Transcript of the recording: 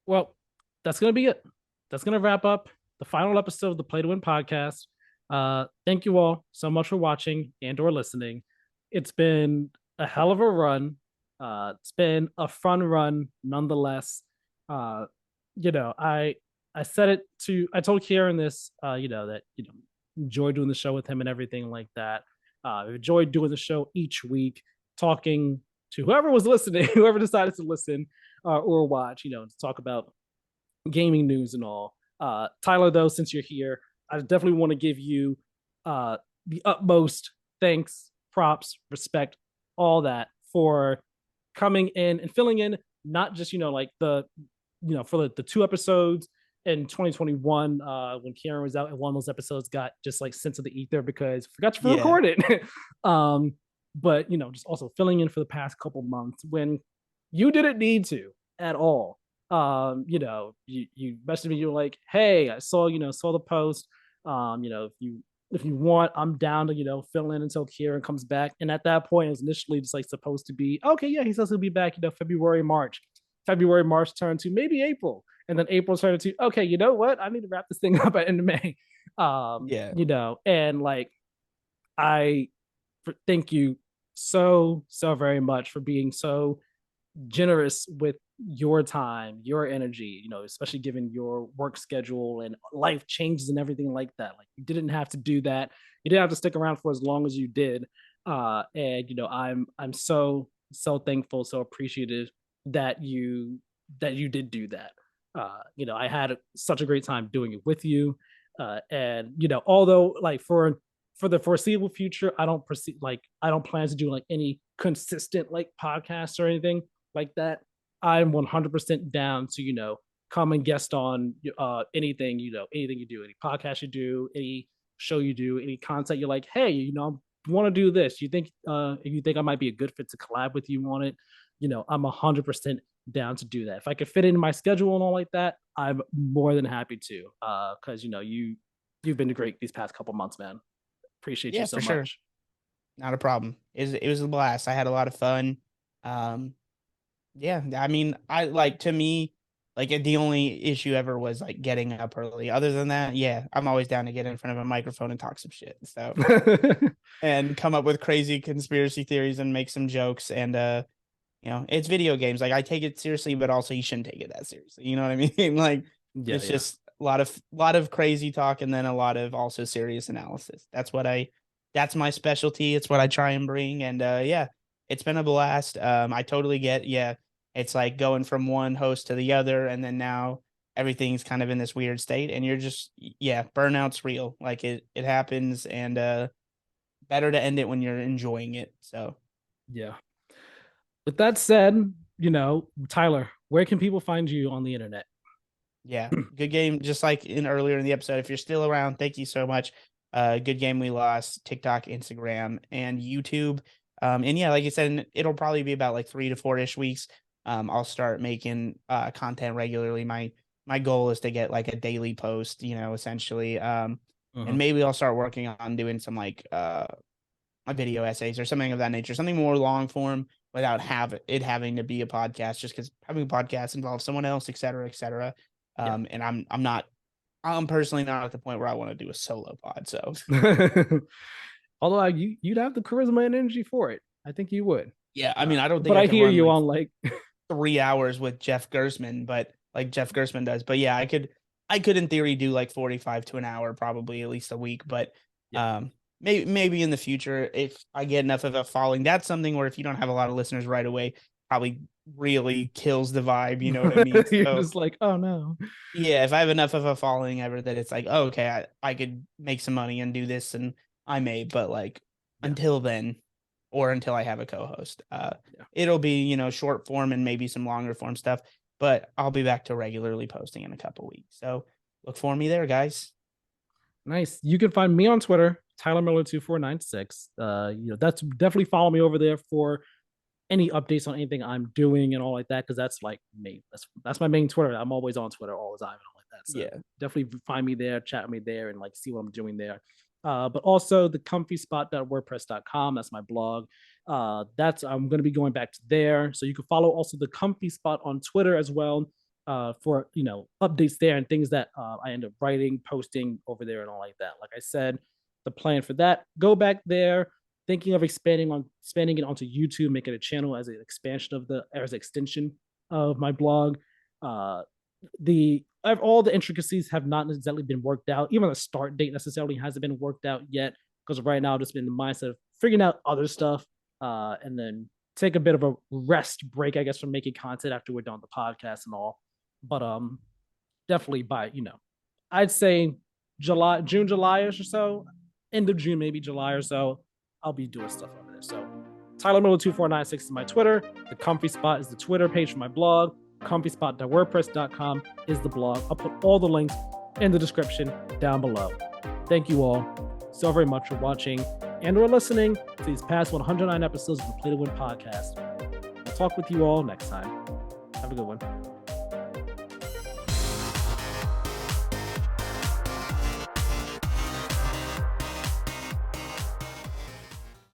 Well, that's gonna be it. That's gonna wrap up the final episode of the Play to Win podcast. Thank you all so much for watching and or listening. It's been a hell of a run. It's been a fun run nonetheless. Uh, I said it to I told Kieran this, that enjoy doing the show with him and everything like that. I enjoyed doing the show each week, talking to whoever was listening, whoever decided to listen or watch, to talk about gaming news and all. Tyler, though, since you're here, I definitely want to give you the utmost thanks, props, respect, all that for coming in and filling in, not just, like for the two episodes in 2021 when Karen was out, and one of those episodes got just like sent to the ether because I forgot to Yeah. record it. um, but just also filling in for the past couple months when you didn't need to at all. You messaged me, you're like, hey, I saw the post. If you want, I'm down to, fill in until Kieran comes back. And at that point, it was initially just like supposed to be, okay, yeah, he says he'll be back, February, March. February, March turned to maybe April. And then April turned to, okay, you know what? I need to wrap this thing up at end of May. Yeah. And like I thank you so very much for being so generous with your time, your energy, especially given your work schedule and life changes and everything like that. Like you didn't have to do that. You didn't have to stick around for as long as you did. And I'm so thankful, so appreciative that you did do that. I had such a great time doing it with you. And although like for the foreseeable future, I don't plan to do like any consistent like podcasts or anything like that. I'm 100% down to come and guest on anything anything you do, any podcast you do, any show you do, any content you're like, hey, I want to do this. You think I might be a good fit to collab with you on it? I'm 100% down to do that. If I could fit in my schedule and all like that, I'm more than happy to. Because you've been great these past couple months, man. Appreciate you Yeah, so for sure. much. Not a problem. It was a blast. I had a lot of fun. Um, yeah, I mean, I like to me, like the only issue ever was like getting up early. Other than that, yeah, I'm always down to get in front of a microphone and talk some shit. So and come up with crazy conspiracy theories and make some jokes. And it's video games. Like I take it seriously, but also you shouldn't take it that seriously. You know what I mean? Like Yeah, it's yeah. just a lot of crazy talk and then a lot of also serious analysis. That's my specialty. It's what I try and bring. And yeah, it's been a blast. I totally get, yeah, it's like going from one host to the other, and then now everything's kind of in this weird state, and you're just, yeah, burnout's real. Like it happens, and better to end it when you're enjoying it. So Yeah. With that said, Tyler, where can people find you on the internet? yeah, good game. Just like in earlier in the episode, if you're still around, thank you so much. Good game we lost. TikTok, Instagram, and YouTube. And yeah, like you said, it'll probably be about like 3 to 4 ish weeks. I'll start making content regularly. My goal is to get like a daily post, essentially. And Uh-huh. maybe I'll start working on doing some like video essays or something of that nature, something more long form without having to be a podcast, just because having a podcast involves someone else, et cetera, et cetera. Yeah. And I'm personally not at the point where I want to do a solo pod. So Although you'd have the charisma and energy for it. I think you would. yeah, I mean, I don't think But I I can hear run you like on like 3 hours with Jeff Gersman, but like Jeff Gersman does. But yeah, I could in theory do like 45 to an hour, probably at least a week. But yeah. um, maybe in the future, if I get enough of a following, that's something where if you don't have a lot of listeners right away, probably really kills the vibe. You know what I mean? You're So just like, oh no. yeah, if I have enough of a following ever that it's like, oh, okay, I could make some money and do this, and I may, but like Yeah. until then, or until I have a co-host, Yeah. it'll be short form and maybe some longer form stuff. But I'll be back to regularly posting in a couple weeks. So look for me there, guys. Nice. You can find me on Twitter, Tyler Miller 2496. That's definitely follow me over there for any updates on anything I'm doing and all like that, because that's like me. That's my main Twitter. I'm always on Twitter all the time and all like that. So Yeah, definitely find me there, chat with me there, and like see what I'm doing there. But also the comfyspot.wordpress.com. That's my blog. That's I'm gonna be going back to there. So you can follow also the Comfy Spot on Twitter as well. for updates there and things that I end up writing, posting over there, and all like that. Like I said, the plan for that, go back there. Thinking of expanding it onto YouTube, make it a channel as an expansion as an extension of my blog. Uh, the all the intricacies have not necessarily been worked out. Even the start date necessarily hasn't been worked out yet, because right now I've just been in the mindset of figuring out other stuff, and then take a bit of a rest break, I guess, from making content after we're done with the podcast and all. But definitely by I'd say June, July-ish or so, end of June, maybe July or so, I'll be doing stuff over there. So Tyler Miller 2496 is my Twitter. The Comfy Spot is the Twitter page for my blog. Comfyspot.wordpress.com is the blog. I'll put all the links in the description down below. Thank you all so very much for watching and or listening to these past 109 episodes of the Play to Win podcast. I'll talk with you all next time. Have a good one.